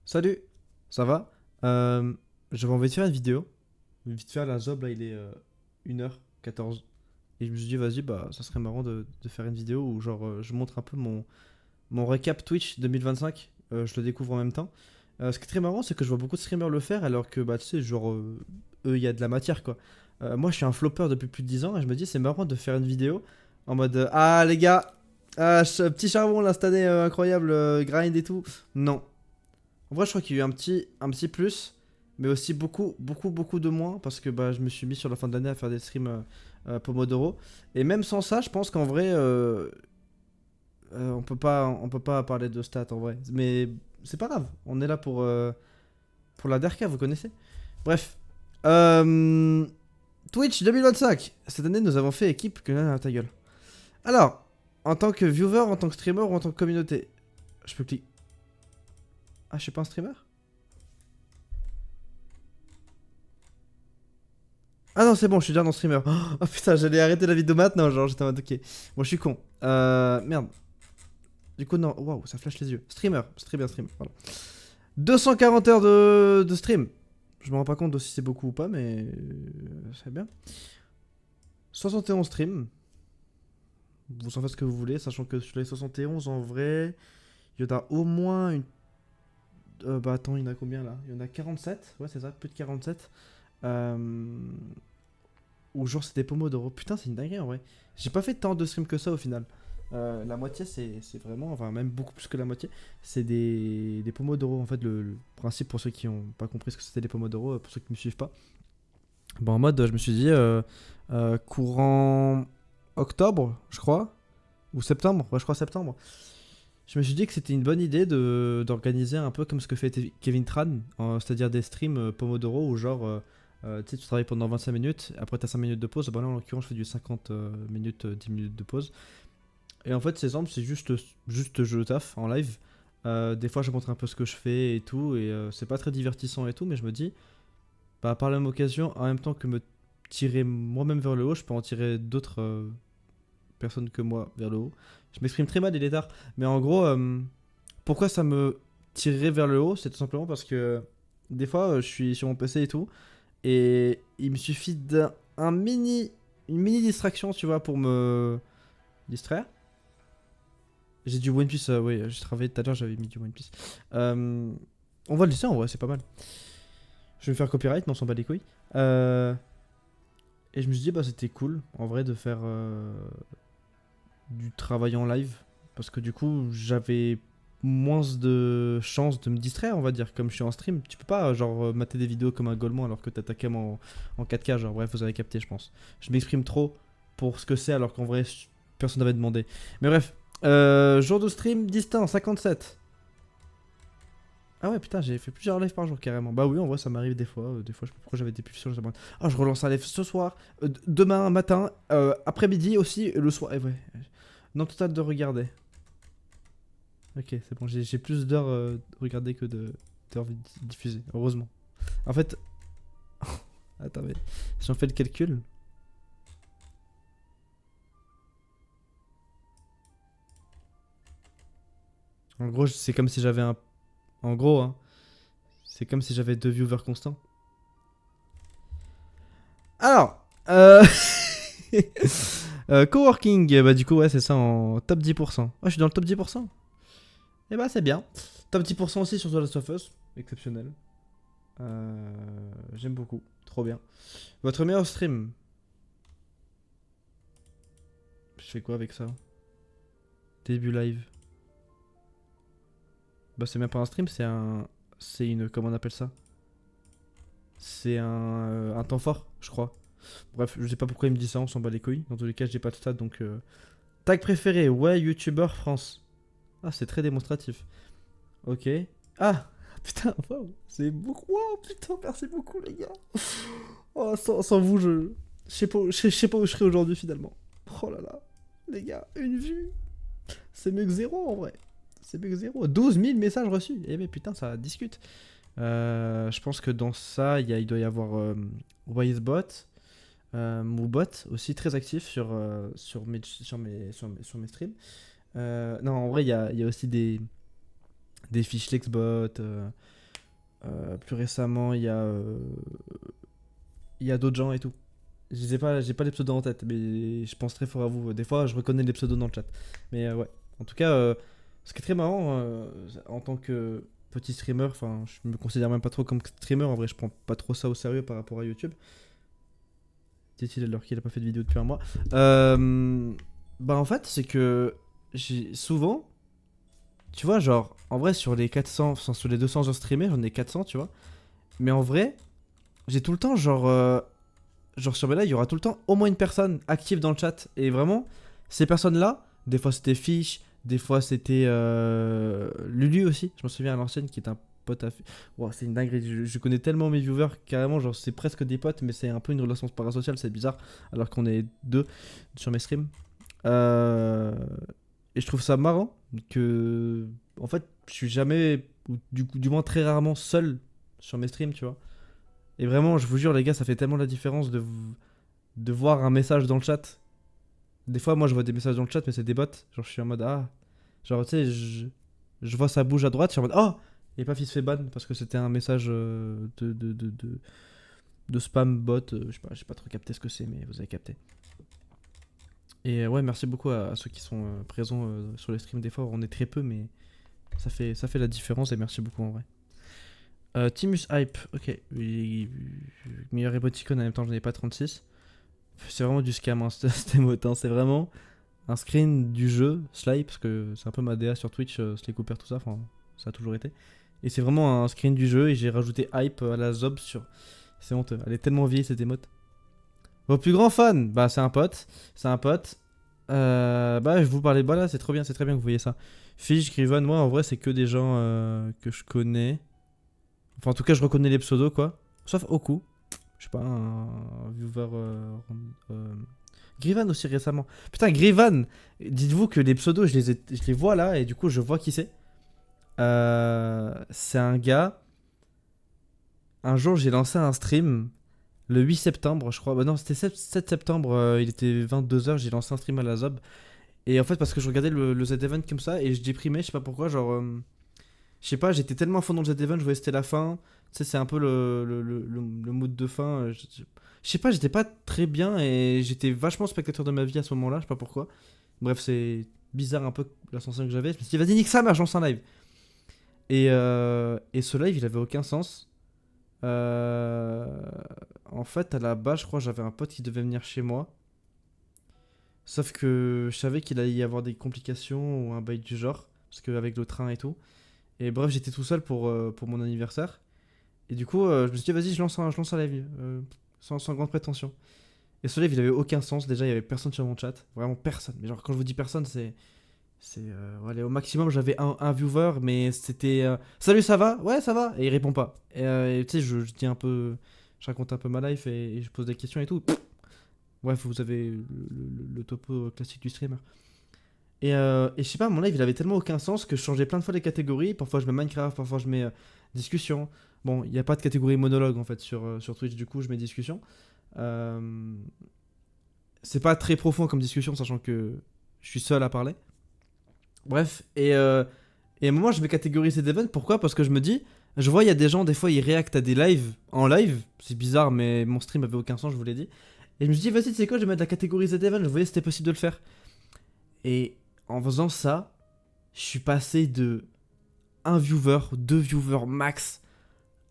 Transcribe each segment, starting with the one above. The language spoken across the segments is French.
Salut, ça va? J'avais envie de faire une vidéo. Vite faire la job, là il est 1h14. Et je me suis dit, vas-y, bah ça serait marrant de faire une vidéo où genre je montre un peu mon récap Twitch 2025. Je le découvre en même temps. Ce qui est très marrant, c'est que je vois beaucoup de streamers le faire alors que bah tu sais, genre eux, il y a de la matière quoi. Moi je suis un flopper depuis plus de 10 ans et je me dis, c'est marrant de faire une vidéo en mode ah les gars, petit charbon là cette année incroyable, grind et tout. Non. En vrai, je crois qu'il y a eu un petit plus, mais aussi beaucoup de moins parce que bah, je me suis mis sur la fin de l'année à faire des streams Pomodoro. Et même sans ça, je pense qu'en vrai, on peut pas parler de stats en vrai. Mais c'est pas grave, on est là pour la DRK, vous connaissez. Bref. Euh, Twitch 2025. Cette année, nous avons fait équipe que là, ta gueule. Alors, en tant que viewer, en tant que streamer ou en tant que communauté, je peux cliquer. Ah, je suis pas un streamer. Ah non, c'est bon, je suis déjà dans streamer. Oh putain, j'allais arrêter la vidéo maintenant, genre j'étais en mode ok. Bon, je suis con. Merde. Du coup, non, waouh, ça flash les yeux. Streamer, streamer, stream. Voilà. 240 heures de stream. Je me rends pas compte de si c'est beaucoup ou pas, mais c'est bien. 71 streams. Vous en faites ce que vous voulez, sachant que sur les 71, en vrai, il y en a au moins une. Bah attends, il y en a combien là? Il y en a 47. Ouais, c'est ça, plus de 47. Euh, Ou genre c'était Pomodoro. Putain, c'est une dinguerie en vrai. J'ai pas fait tant de streams que ça au final. La moitié, c'est vraiment, enfin même beaucoup plus que la moitié, c'est des Pomodoro. En fait, le principe pour ceux qui ont pas compris ce que c'était des Pomodoro, pour ceux qui me suivent pas. Bon, en mode, je me suis dit, courant octobre, je crois, ou septembre, ouais, je crois septembre. Je me suis dit que c'était une bonne idée d'organiser un peu comme ce que fait Kevin Tran, c'est-à-dire des streams Pomodoro où genre tu sais, tu travailles pendant 25 minutes, après tu as 5 minutes de pause. Bah là en l'occurrence je fais du 50 minutes, 10 minutes de pause. Et en fait ces exemples c'est juste je taf en live. Des fois je montre un peu ce que je fais et tout, et c'est pas très divertissant et tout, mais je me dis, bah, par la même occasion, en même temps que me tirer moi-même vers le haut, je peux en tirer d'autres personnes que moi vers le haut. Je m'exprime très mal, il est tard. Mais en gros, pourquoi ça me tirerait vers le haut? C'est tout simplement parce que des fois, je suis sur mon PC et tout, et il me suffit une mini distraction, tu vois, pour me distraire. J'ai du One Piece, oui, j'ai travaillé tout à l'heure, j'avais mis du One Piece. Euh, on va le laisser en vrai, c'est pas mal. Je vais me faire copyright, mais on s'en bat les couilles. Euh, et je me suis dit, bah c'était cool, en vrai, de faire du travail en live. Parce que du coup, j'avais moins de chances de me distraire, on va dire. Comme je suis en stream, tu peux pas, genre, mater des vidéos comme un Golemon alors que t'as ta cam en 4K. Genre, bref, vous avez capté, je pense. Je m'exprime trop pour ce que c'est alors qu'en vrai, personne n'avait demandé. Mais bref, jour de stream distinct, 57. Ah ouais, putain, j'ai fait plusieurs lives par jour carrément. Bah oui, en vrai, ça m'arrive des fois. Des fois, je sais pas pourquoi j'avais des pulsions. Ah, je relance un live ce soir, demain matin, après-midi aussi, et le soir. Et ouais, non total de regarder. Ok, c'est bon, j'ai plus d'heures regardées que d'heures diffusées, heureusement. En fait, attends, mais si on fait le calcul, en gros, c'est comme si j'avais un. En gros, hein, c'est comme si j'avais deux viewers constants. Alors, coworking, bah du coup, ouais, c'est ça en top 10%. Oh, je suis dans le top 10%. Eh bah, c'est bien. Top 10% aussi sur The Last of Us, exceptionnel. J'aime beaucoup, trop bien. Votre meilleur stream, je fais quoi avec ça? Début live. Bah, c'est même pas un stream, c'est un. C'est une. Comment on appelle ça? C'est un temps fort, je crois. Bref, je sais pas pourquoi il me dit ça, on s'en bat les couilles. Dans tous les cas, j'ai pas de stats donc. Tag préféré, ouais, youtubeur France. Ah, c'est très démonstratif. Ok. Ah, putain, wow, c'est beaucoup. Wow, putain, merci beaucoup, les gars. Oh, sans vous, je sais pas où je serais aujourd'hui finalement. Oh là là, les gars, une vue. C'est mieux que zéro en vrai. C'est mieux que zéro. 12 000 messages reçus. Eh mais putain, ça discute. Je pense que dans ça, il doit y avoir Wisebot, Moobot aussi très actif sur mes streams. Non, en vrai, il y a aussi des fiches Lexbot. Plus récemment, il y a d'autres gens et tout. Je sais pas, j'ai pas les pseudos en tête, mais je pense très fort à vous. Des fois, je reconnais les pseudos dans le chat. Mais ouais. En tout cas, ce qui est très marrant, en tant que petit streamer, enfin, je me considère même pas trop comme streamer. En vrai, je prends pas trop ça au sérieux par rapport à YouTube. Dit-il alors qu'il a pas fait de vidéo depuis un mois. Bah, en fait, c'est que j'ai souvent, tu vois, genre, en vrai, sur les 400, enfin, sur les 200 heures streamées, j'en ai 400, tu vois. Mais en vrai, j'ai tout le temps, genre sur mes lives, il y aura tout le temps au moins une personne active dans le chat. Et vraiment, ces personnes-là, des fois c'était Fish, des fois c'était Lulu aussi. Je me souviens à l'ancienne qui est un pote à wow, c'est une dinguerie. Je connais tellement mes viewers, carrément, genre c'est presque des potes, mais c'est un peu une relation parasociale, c'est bizarre. Alors qu'on est deux sur mes streams. Euh, Et je trouve ça marrant que, en fait, je suis jamais, ou du moins très rarement seul sur mes streams, tu vois. Et vraiment, je vous jure, les gars, ça fait tellement la différence de voir un message dans le chat. Des fois, moi, je vois des messages dans le chat, mais c'est des bots. Genre, je suis en mode, ah. Genre, tu sais, je vois ça bouge à droite, je suis en mode, oh. Et paf, il se fait ban parce que c'était un message de spam bot. J'ai pas trop capté ce que c'est, mais vous avez capté. Et ouais, merci beaucoup à ceux qui sont présents sur les streams. Des fois, on est très peu, mais ça fait la différence. Et merci beaucoup en vrai. Timus Hype, ok. Meilleur émoticône en même temps, j'en ai pas 36. C'est vraiment du scam, hein, cet émote. Hein. C'est vraiment un screen du jeu, Sly, parce que c'est un peu ma DA sur Twitch, Sly Cooper, tout ça. Enfin, ça a toujours été. Et c'est vraiment un screen du jeu et j'ai rajouté Hype à la Zob sur. C'est honteux. Elle est tellement vieille cette émote. Vos plus grands fans, bah c'est un pote. C'est un pote. Bah je vous parlais de là, c'est trop bien, c'est très bien que vous voyez ça. Fish, Griven, moi en vrai c'est que des gens que je connais. Enfin en tout cas je reconnais les pseudos quoi. Sauf Oku. Je sais pas, un viewer. Grivan aussi récemment. Putain, Grivan, dites-vous que les pseudos je les vois là et du coup je vois qui c'est. C'est un gars. Un jour j'ai lancé un stream. Le 8 septembre, je crois. Bah non, c'était 7 septembre, il était 22 h, j'ai lancé un stream à la Zob. Et en fait, parce que je regardais le Z-Event comme ça, et je déprimais, je sais pas pourquoi, genre. Je sais pas, j'étais tellement à fond dans le Z-Event, je voyais c'était la fin. Tu sais, c'est un peu le mood de fin. Je sais pas, j'étais pas très bien, et j'étais vachement spectateur de ma vie à ce moment-là, je sais pas pourquoi. Bref, c'est bizarre un peu la sensation que j'avais. Je me suis dit, vas-y, nique ça, je lance un live. Et ce live, il avait aucun sens. Euh, En fait, à la base, je crois que j'avais un pote qui devait venir chez moi. Sauf que je savais qu'il allait y avoir des complications ou un bail du genre. Parce qu'avec le train et tout. Et bref, j'étais tout seul pour mon anniversaire. Et du coup, je me suis dit, vas-y, je lance un live. Sans grande prétention. Et ce live, il avait aucun sens. Déjà, il y avait personne sur mon chat. Vraiment personne. Mais genre, quand je vous dis personne, allez, au maximum, j'avais un viewer. Mais c'était. Salut, ça va? Ouais, ça va. Et il répond pas. Et tu sais, je dis un peu. Je raconte un peu ma life et je pose des questions et tout. Bref, vous avez le topo classique du streamer. Et je sais pas, mon live il avait tellement aucun sens que je changeais plein de fois les catégories. Parfois je mets Minecraft, parfois je mets discussion. Bon, il n'y a pas de catégorie monologue en fait sur Twitch, du coup je mets discussion. Euh, c'est pas très profond comme discussion, sachant que je suis seul à parler. Bref, et à un moment je vais catégoriser des events. Pourquoi? Parce que je me dis, je vois il y a des gens, des fois ils réactent à des lives en live. C'est bizarre, mais mon stream avait aucun sens, je vous l'ai dit. Et je me suis dit, vas-y, tu sais quoi, je vais mettre la catégorie Z-Event, je voyais si c'était possible de le faire. Et en faisant ça, je suis passé de un viewer, deux viewers max,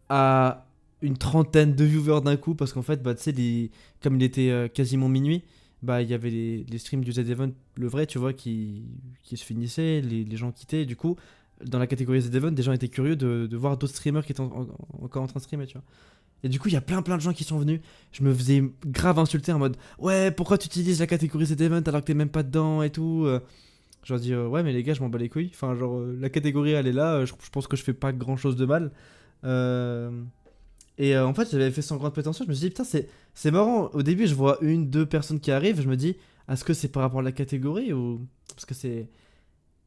à une trentaine de viewers d'un coup, parce qu'en fait, bah, tu sais, comme il était quasiment minuit, bah, il y avait les streams du Z-Event, le vrai, tu vois, qui se finissaient, les gens quittaient, et du coup, dans la catégorie Z-Event, des gens étaient curieux de voir d'autres streamers qui étaient encore en train de streamer, tu vois. Et du coup, il y a plein de gens qui sont venus. Je me faisais grave insulter en mode, ouais, pourquoi tu utilises la catégorie cet event alors que t'es même pas dedans et tout. Je leur dis, ouais, mais les gars, je m'en bats les couilles. Enfin, genre, la catégorie, elle est là. Je pense que je fais pas grand chose de mal. Euh, en fait, j'avais fait sans grande prétention. Je me suis dit, putain, c'est marrant. Au début, je vois une, deux personnes qui arrivent. Je me dis, est-ce que c'est par rapport à la catégorie ou. Parce que c'est.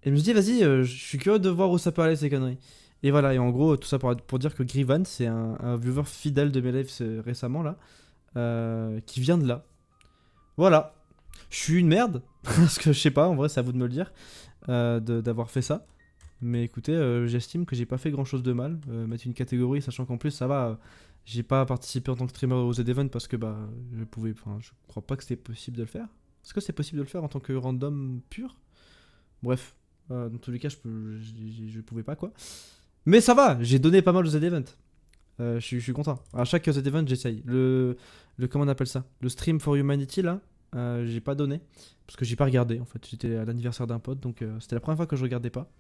Et je me suis dit, vas-y, je suis curieux de voir où ça peut aller ces conneries. Et voilà, et en gros, tout ça pour dire que Grivan, c'est un viewer fidèle de mes lives récemment, là, qui vient de là. Voilà. Je suis une merde, parce que je sais pas, en vrai, c'est à vous de me le dire, d'avoir fait ça. Mais écoutez, j'estime que j'ai pas fait grand chose de mal. Mettre une catégorie, sachant qu'en plus, ça va. J'ai pas participé en tant que streamer aux Z-Event parce que bah, je pouvais. Enfin, je crois pas que c'était possible de le faire. Est-ce que c'est possible de le faire en tant que random pur? Bref, dans tous les cas, je pouvais pas quoi. Mais ça va, j'ai donné pas mal aux Z-Event. Je suis content. À chaque Z-Event, j'essaye. Comment on appelle ça? Le stream for humanity là, j'ai pas donné parce que j'ai pas regardé en fait. J'étais à l'anniversaire d'un pote donc c'était la première fois que je regardais pas.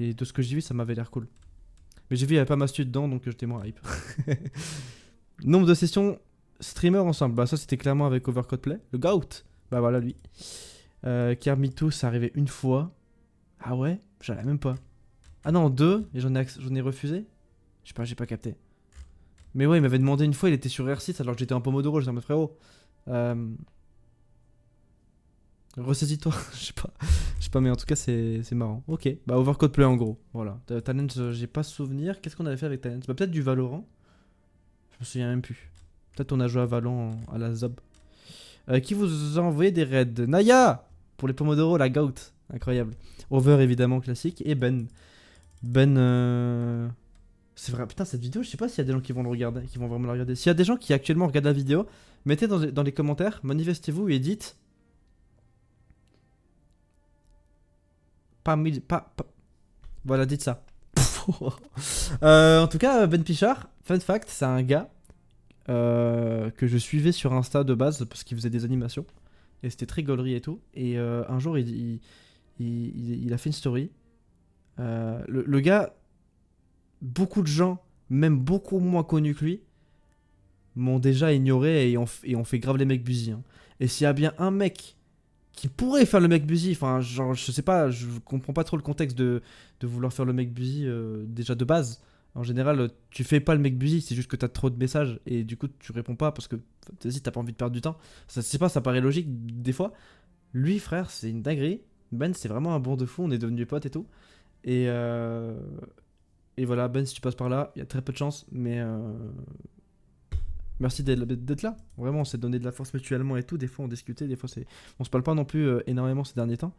Et de ce que j'ai vu, ça m'avait l'air cool. Mais j'ai vu, il y avait pas Mastu dedans donc j'étais moins hype. Nombre de sessions streamer ensemble. Bah, ça c'était clairement avec Overcode Play. Le GOAT. Bah voilà lui. Kermito, ça arrivait une fois. Ah ouais? J'en ai même pas. Ah non, deux, et j'en ai refusé. Je sais pas, j'ai pas capté. Mais ouais, il m'avait demandé une fois, il était sur R6 alors que j'étais en Pomodoro, j'étais en mode frérot. Ressaisis-toi, je sais pas, mais en tout cas c'est marrant. Ok, bah Overcode Play en gros, voilà. Talent, j'ai pas souvenir. Qu'est-ce qu'on avait fait avec Talent? Bah peut-être du Valorant. Je me souviens même plus. Peut-être on a joué à Valorant à la Zob. Qui vous a envoyé des raids? Naya pour les Pomodoro, la Goat, incroyable. Over évidemment classique et Ben. C'est vrai, putain, cette vidéo, je sais pas s'il y a des gens qui vont le regarder, qui vont vraiment la regarder. S'il y a des gens qui actuellement regardent la vidéo, mettez dans les commentaires, manifestez-vous et dites. Voilà, dites ça. En tout cas, Ben Pichard, fun fact, c'est un gars que je suivais sur Insta de base parce qu'il faisait des animations. Et c'était très gaulerie et tout. Et un jour, il a fait une story. Le gars, beaucoup de gens, même beaucoup moins connus que lui, m'ont déjà ignoré et ont fait grave les mecs busy. Hein. Et s'il y a bien un mec qui pourrait faire le mec busy, enfin, genre, je sais pas, je comprends pas trop le contexte de vouloir faire le mec busy déjà de base. En général, tu fais pas le mec busy, c'est juste que t'as trop de messages et du coup tu réponds pas parce que vas-y, t'as pas envie de perdre du temps. Ça, je sais pas, ça paraît logique des fois. Lui, frère, c'est une dinguerie. Ben, c'est vraiment un bon de fou, on est devenus potes et tout. Et, euh, et voilà, Ben, si tu passes par là, il y a très peu de chance, mais merci d'être là. Vraiment, on s'est donné de la force mutuellement et tout. Des fois, on discutait, des fois, on se parle pas non plus énormément ces derniers temps.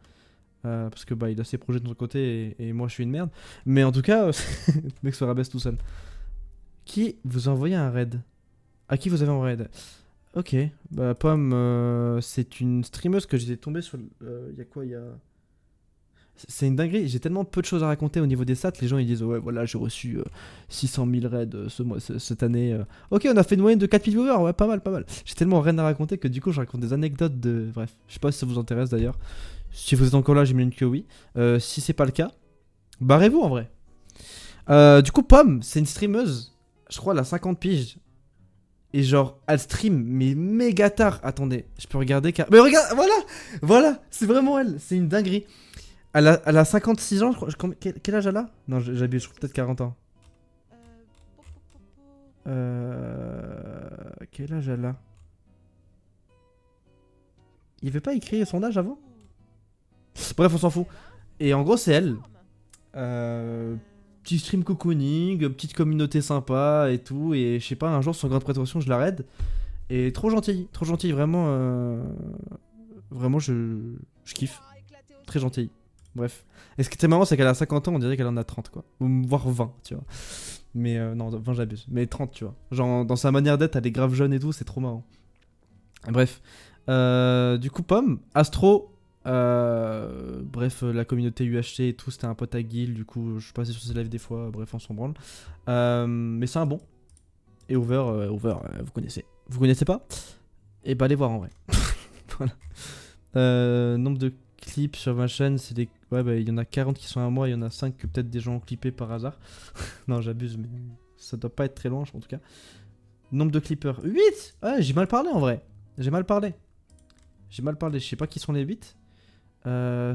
Parce que bah, il a ses projets de son côté et moi, je suis une merde. Mais en tout cas, le mec se rabaisse tout seul. Qui vous a envoyé un raid? À qui vous avez envoyé un raid? Ok, bah, Pomme, c'est une streameuse que j'étais tombé sur. Il y a quoi? Il y a. C'est une dinguerie, j'ai tellement peu de choses à raconter au niveau des stats, les gens ils disent ouais voilà j'ai reçu 600 000 raids cette année. Ok on a fait une moyenne de 4000 viewers, ouais pas mal pas mal. J'ai tellement rien à raconter que du coup je raconte des anecdotes de... Bref, je sais pas si ça vous intéresse d'ailleurs. Si vous êtes encore là j'imagine que oui. Si c'est pas le cas, barrez-vous en vrai. Du coup Pomme, c'est une streameuse, je crois elle a 50 piges. Et genre elle stream mais méga tard. Attendez, je peux regarder car... Mais regarde, voilà, c'est vraiment elle, c'est une dinguerie. Elle a 56 ans, je crois. Quel âge elle a? Non, j'abuse, je crois peut-être 40 ans. Quel âge elle a? Il avait pas écrit son âge avant? Bref, on s'en fout. Et en gros, c'est elle. Petit stream cocooning, petite communauté sympa et tout. Et je sais pas, un jour, sans grande prétention, je la raid. Et trop gentil, vraiment. Vraiment, je kiffe. Très gentil. Bref. Et ce qui était marrant, c'est qu'elle a 50 ans, on dirait qu'elle en a 30, quoi. Ou voire 20, tu vois. Mais non, 20, j'abuse. Mais 30, tu vois. Genre, dans sa manière d'être, elle est grave jeune et tout, c'est trop marrant. Bref. Du coup, Pomme, Astro, bref, la communauté UHC et tout, c'était un pote à Guil, du coup, je passais sur ses lives des fois, bref, on s'en branle. Mais c'est un bon. Et Over, vous connaissez. Vous connaissez pas? Et bah, allez voir en vrai. Voilà. Nombre de clips sur ma chaîne, c'est des... Ouais, bah, il y en a 40 qui sont à moi, il y en a 5 que peut-être des gens ont clippé par hasard. Non, j'abuse, mais ça doit pas être très loin, en tout cas. Nombre de clippers, 8. Ouais, j'ai mal parlé en vrai. J'ai mal parlé, je sais pas qui sont les 8.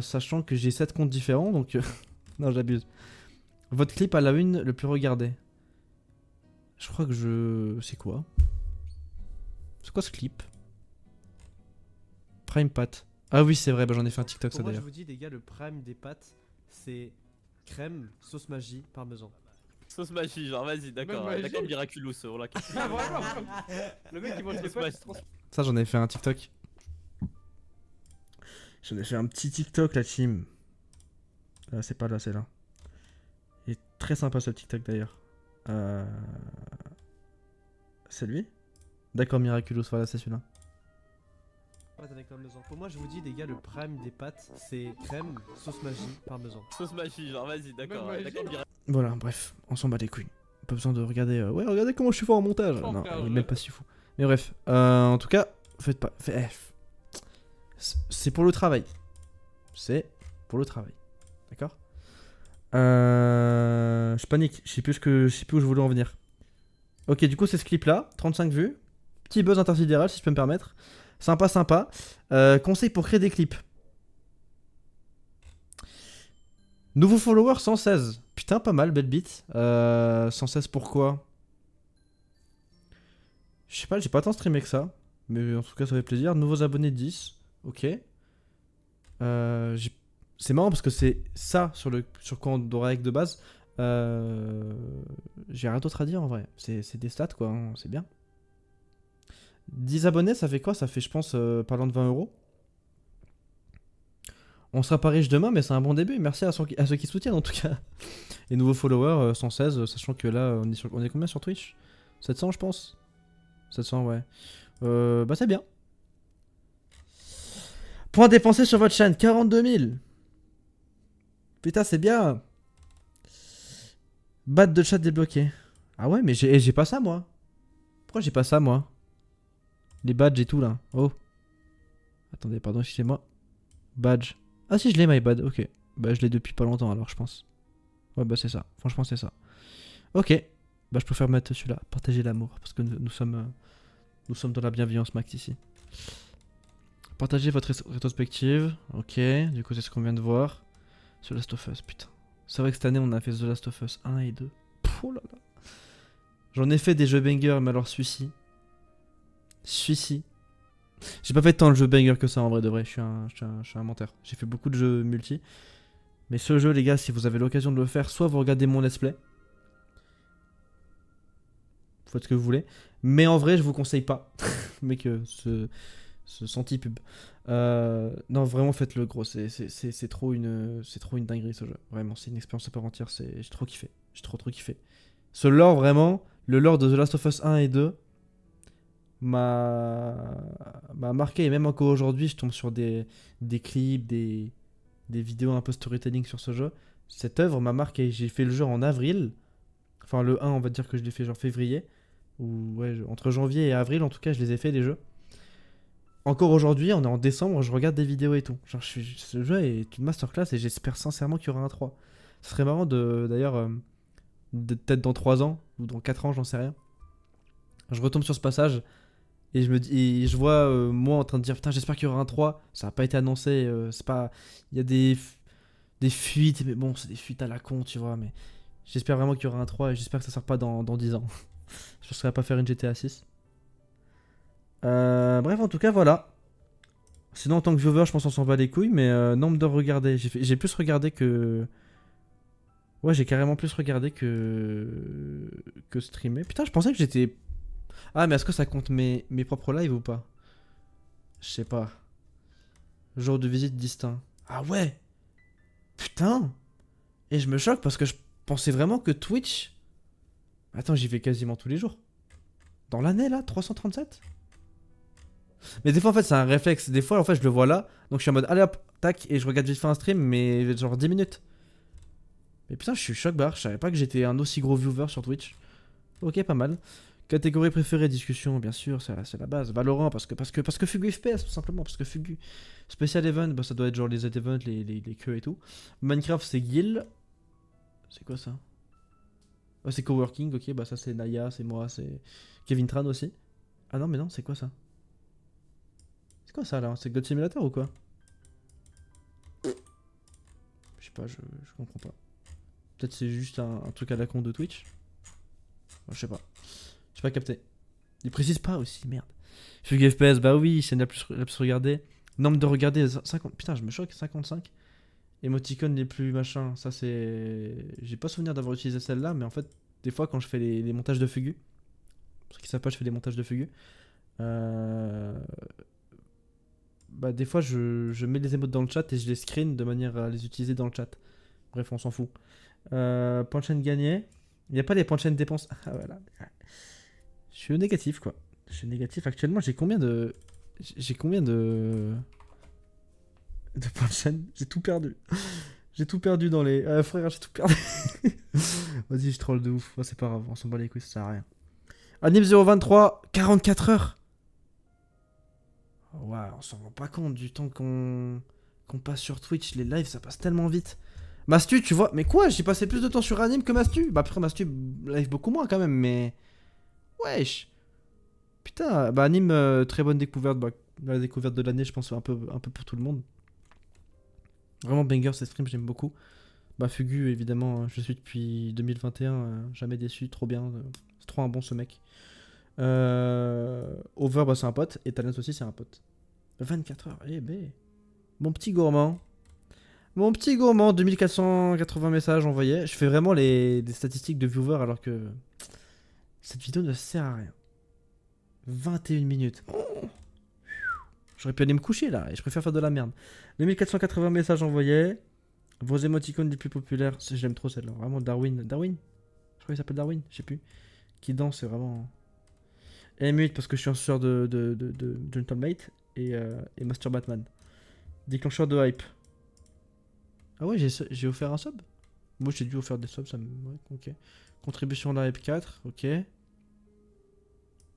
Sachant que j'ai 7 comptes différents, donc... non, j'abuse. Votre clip à la une le plus regardé. Je crois que je... C'est quoi? C'est quoi ce clip? Prime Pat. Ah oui, c'est vrai, bah j'en ai fait un TikTok ça d'ailleurs. Moi je vous dis les gars, le prime des pâtes, c'est crème, sauce magie, parmesan. Sauce magie, genre vas-y, d'accord, Même d'accord, magie. Miraculous, on l'a capté. Ah vraiment. Le mec il mange les Sauce pâtes, magie. c'est trop... Ça, j'en ai fait un TikTok. J'en ai fait un petit TikTok, la team. C'est pas là, c'est là. Très sympa ce TikTok d'ailleurs. Euh... C'est lui? D'accord, Miraculous, voilà, c'est celui-là. Pâtes avec parmesan. Pour moi, je vous dis, les gars, le prime des pâtes, c'est crème, sauce magie, parmesan. Sauce magie, genre vas-y, d'accord. Même D'accord, magie. Voilà, bref, on s'en bat les couilles. Pas besoin de regarder. Ouais, regardez comment je suis fort en montage. Oh, Non, frère, il est je- même pas si fou. Mais bref, en tout cas, faites pas. C'est pour le travail. C'est pour le travail. D'accord. Je panique. Je sais plus où je voulais en venir. Ok, du coup, c'est ce clip là. 35 vues. Petit buzz intersidéral, si je peux me permettre. Sympa, sympa. Conseil pour créer des clips. Nouveau follower 116. Putain, pas mal, belle bite. 116 pourquoi? Je sais pas, j'ai pas tant streamé que ça. Mais en tout cas, ça fait plaisir. Nouveaux abonnés 10. Ok. C'est marrant parce que c'est ça sur quoi on doit avec de base. J'ai rien d'autre à dire en vrai. C'est des stats quoi, hein, c'est bien. 10 abonnés, ça fait quoi? Ça fait, je pense, parlant de 20 euros. On sera pas riche demain, mais c'est un bon début. Merci à ceux qui soutiennent en tout cas. Et nouveaux followers, 116, sachant que là, on est combien sur Twitch? 700, je pense. 700, ouais. Bah, c'est bien. Points dépensés sur votre chaîne, 42 000. Putain, c'est bien. Batte de chat débloqué. Ah ouais, mais j'ai pas ça, moi. Pourquoi j'ai pas ça, moi? Les badges et tout, là. Oh. Attendez, pardon, excusez-moi. Badge. Ah si, je l'ai, my bad. Ok. Bah, je l'ai depuis pas longtemps, alors, je pense. Ouais, bah, c'est ça. Franchement, c'est ça. Ok. Bah, je préfère mettre celui-là. Partager l'amour. Parce que nous sommes dans la bienveillance, Max, ici. Partagez votre rétrospective. Ok. Du coup, c'est ce qu'on vient de voir. The Last of Us, putain. C'est vrai que cette année, on a fait The Last of Us 1 et 2. Oh là là. J'en ai fait des jeux bangers, mais alors celui-ci. Celui-ci. J'ai pas fait tant de jeux bangers que ça en vrai de vrai. Je suis un menteur. J'ai fait beaucoup de jeux multi. Mais ce jeu, les gars, si vous avez l'occasion de le faire, soit vous regardez mon let's play. Vous faites ce que vous voulez. Mais en vrai, je vous conseille pas. Mais que ce senti-pub. Non, vraiment, faites-le, gros. C'est trop une dinguerie ce jeu. Vraiment, c'est une expérience à part entière. J'ai trop kiffé. J'ai trop kiffé. Ce lore, vraiment, le lore de The Last of Us 1 et 2 m'a marqué. Et même encore aujourd'hui, je tombe sur des clips, des vidéos un peu storytelling sur ce jeu. Cette œuvre m'a marqué. J'ai fait le jeu en avril. Enfin, le 1, on va dire que je l'ai fait genre février. Ou ouais, entre janvier et avril, en tout cas, je les ai fait les jeux. Encore aujourd'hui, on est en décembre, je regarde des vidéos et tout. Genre, ce jeu est une masterclass et j'espère sincèrement qu'il y aura un 3. Ce serait marrant d'ailleurs, peut-être dans 3 ans ou dans 4 ans, j'en sais rien. Je retombe sur ce passage et je vois moi en train de dire putain, j'espère qu'il y aura un 3. Ça n'a pas été annoncé. C'est pas. Il y a des fuites, mais bon, c'est des fuites à la con, tu vois. Mais j'espère vraiment qu'il y aura un 3 et j'espère que ça sort pas dans 10 ans. Je ne serais pas faire une GTA 6. Bref, en tout cas, voilà. Sinon, en tant que viewer, je pense qu'on s'en bat les couilles, mais nombre de regardés. J'ai plus regardé que. Ouais, j'ai carrément plus regardé que streamé. Putain, je pensais que j'étais. Ah, mais est-ce que ça compte mes propres lives ou pas? Je sais pas. Jour de visite distinct. Ah ouais! Putain! Et je me choque parce que je pensais vraiment que Twitch. Attends, j'y vais quasiment tous les jours. Dans l'année là, 337? Mais des fois en fait c'est un réflexe, des fois en fait je le vois là, donc je suis en mode allez hop, tac, et je regarde vite fait un stream, mais genre 10 minutes. Mais putain, je suis choc barre, je savais pas que j'étais un aussi gros viewer sur Twitch. Ok, pas mal. Catégorie préférée, discussion, bien sûr, c'est la base. Valorant, parce que Fugu FPS, tout simplement, parce que Fugu. Special Event, bah ça doit être genre les events, les queues et tout. Minecraft, c'est Guild. C'est quoi ça? Ouais, c'est Coworking, ok, bah ça c'est Naya, c'est moi, c'est Kevin Tran aussi. Ah non, mais non, c'est quoi ça? C'est quoi ça là? C'est God Simulator ou quoi? Je sais pas, je comprends pas. Peut-être c'est juste un truc à la con de Twitch. Je sais pas. J'ai pas capté. Il précise pas aussi, merde. Fugue FPS, bah oui, chaîne la plus regardée. Nombre de regardés, 50. Putain, je me choque, 55. Émoticônes les plus machin, ça c'est. J'ai pas souvenir d'avoir utilisé celle-là, mais en fait, des fois quand je fais les montages de Fugu, pour ceux qui savent pas, je fais des montages de Fugu. Bah, des fois je mets les émotes dans le chat et je les screen de manière à les utiliser dans le chat. Bref, on s'en fout. Point de chaîne gagné. Il n'y a pas les points de chaîne dépenses. Ah voilà. Je suis au négatif quoi. Je suis négatif. Actuellement, j'ai combien de. J'ai combien de. De points de chaîne? J'ai tout perdu. J'ai tout perdu dans les. Frère, j'ai tout perdu. Vas-y, je troll de ouf. Oh, c'est pas grave, on s'en bat les couilles, ça sert à rien. Anime 023, 44 heures. Waouh, on s'en rend pas compte du temps qu'on passe sur Twitch. Les lives, ça passe tellement vite. Mastu, tu vois. Mais quoi? J'ai passé plus de temps sur Anime que Mastu. Bah, après, Mastu live beaucoup moins quand même, mais. Wesh. Putain, bah, Anime, très bonne découverte. Bah, la découverte de l'année, je pense, un peu pour tout le monde. Vraiment banger, ces streams, j'aime beaucoup. Bah, Fugu, évidemment, je suis depuis 2021, jamais déçu, trop bien. C'est trop un bon ce mec. Over, bah, c'est un pote. Et Talent aussi, c'est un pote. 24 heures, eh ben. Mon petit gourmand. Mon petit gourmand, 2480 messages envoyés. Je fais vraiment des statistiques de viewers alors que cette vidéo ne sert à rien. 21 minutes. Oh. J'aurais pu aller me coucher là, et je préfère faire de la merde. 2480 messages envoyés. Vos émoticônes les plus populaires. J'aime trop celle-là. Vraiment, Darwin. Darwin? Je crois qu'il s'appelle Darwin, je sais plus. Qui danse, c'est vraiment. Et mute parce que je suis un sueur de Gentlemate. Et Master Batman. Déclencheur de hype. Ah ouais, j'ai offert un sub? Moi j'ai dû offrir des subs, ça me. Ouais, ok. Contribution de la hype 4, ok.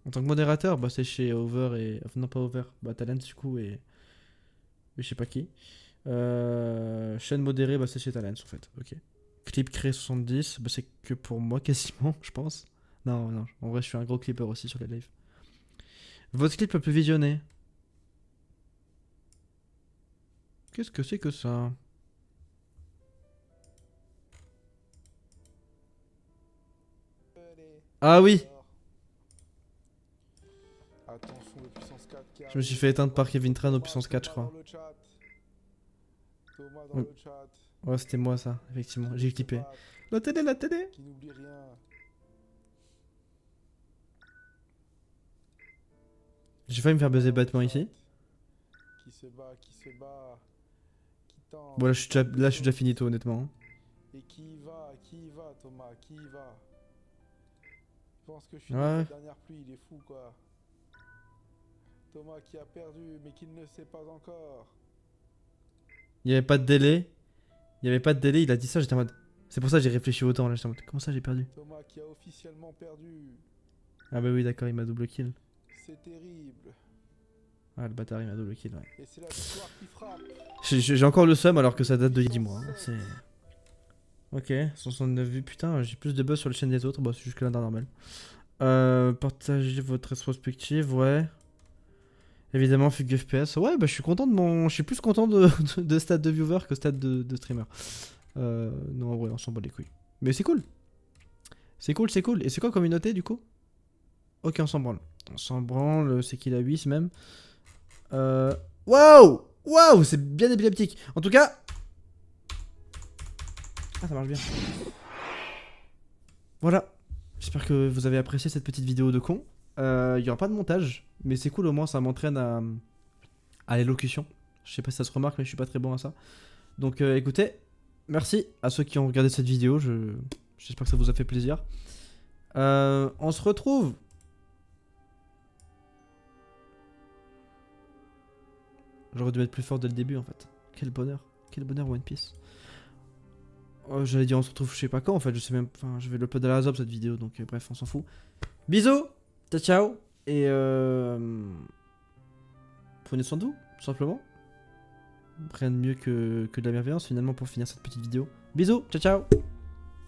En tant que modérateur, bah c'est chez Over et. Enfin, non, pas Over, bah Talent du coup et je sais pas qui. Chaîne modérée, bah c'est chez Talent en fait, ok. Clip créé 70, bah c'est que pour moi quasiment, je pense. Non, non, en vrai je suis un gros clipper aussi sur les lives. Votre clip le plus visionné? Qu'est-ce que c'est que ça? Ah oui! Attention, le puissance 4 qui Je me suis fait éteindre par Kevin Tran au puissance 4, je crois. Thomas dans le chat. Ouais, c'était moi ça, effectivement. J'ai clippé. La télé, la télé! Qui n'oublie rien. J'ai failli me faire baiser bêtement ici. Qui se bat, qui tente. Bon, là, je suis déjà finito, honnêtement. Et qui y va, Thomas, qui y va? Je pense que je suis Ouais. dans la dernière pluie, il est fou quoi. Thomas qui a perdu, mais qui ne le sait pas encore. Il y avait pas de délai. Il y avait pas de délai, il a dit ça, j'étais en mode. C'est pour ça que j'ai réfléchi autant là, j'étais en mode. Comment ça j'ai perdu? Thomas qui a officiellement perdu. Ah bah oui, d'accord, il m'a double kill. C'est terrible. Ah, le bâtard, il m'a double kill, ouais. Et c'est la victoire qui frappe. J'ai encore le seum alors que ça date de 10 mois. Hein. C'est. Ok, 69 vues, putain, j'ai plus de buzz sur les chaînes des autres, bah c'est jusque là normal. Partagez votre rétrospective, ouais. Évidemment, Fugue FPS. Ouais, bah je suis content de mon. Je suis plus content de stade de viewer que stade de streamer. Non, en vrai, on s'en bat les couilles. Mais c'est cool. C'est cool, c'est cool. Et c'est quoi communauté du coup? Ok, on s'en branle. On s'en branle, c'est qu'il a 8 même. Waouh! Waouh! C'est bien épileptique. En tout cas. Ah, ça marche bien. Voilà. J'espère que vous avez apprécié cette petite vidéo de con. Il n'y aura pas de montage, mais c'est cool au moins, ça m'entraîne à l'élocution. Je sais pas si ça se remarque, mais je suis pas très bon à ça. Donc écoutez, merci à ceux qui ont regardé cette vidéo, j'espère que ça vous a fait plaisir. On se retrouve. J'aurais dû être plus fort dès le début en fait. Quel bonheur One Piece. Oh, j'allais dire on se retrouve je sais pas quand en fait, je sais même. Enfin, je vais le upload à la ZOP cette vidéo, donc bref, on s'en fout. Bisous! Ciao ciao et prenez soin de vous, tout simplement. Rien de mieux que de la bienveillance finalement pour finir cette petite vidéo. Bisous, ciao ciao.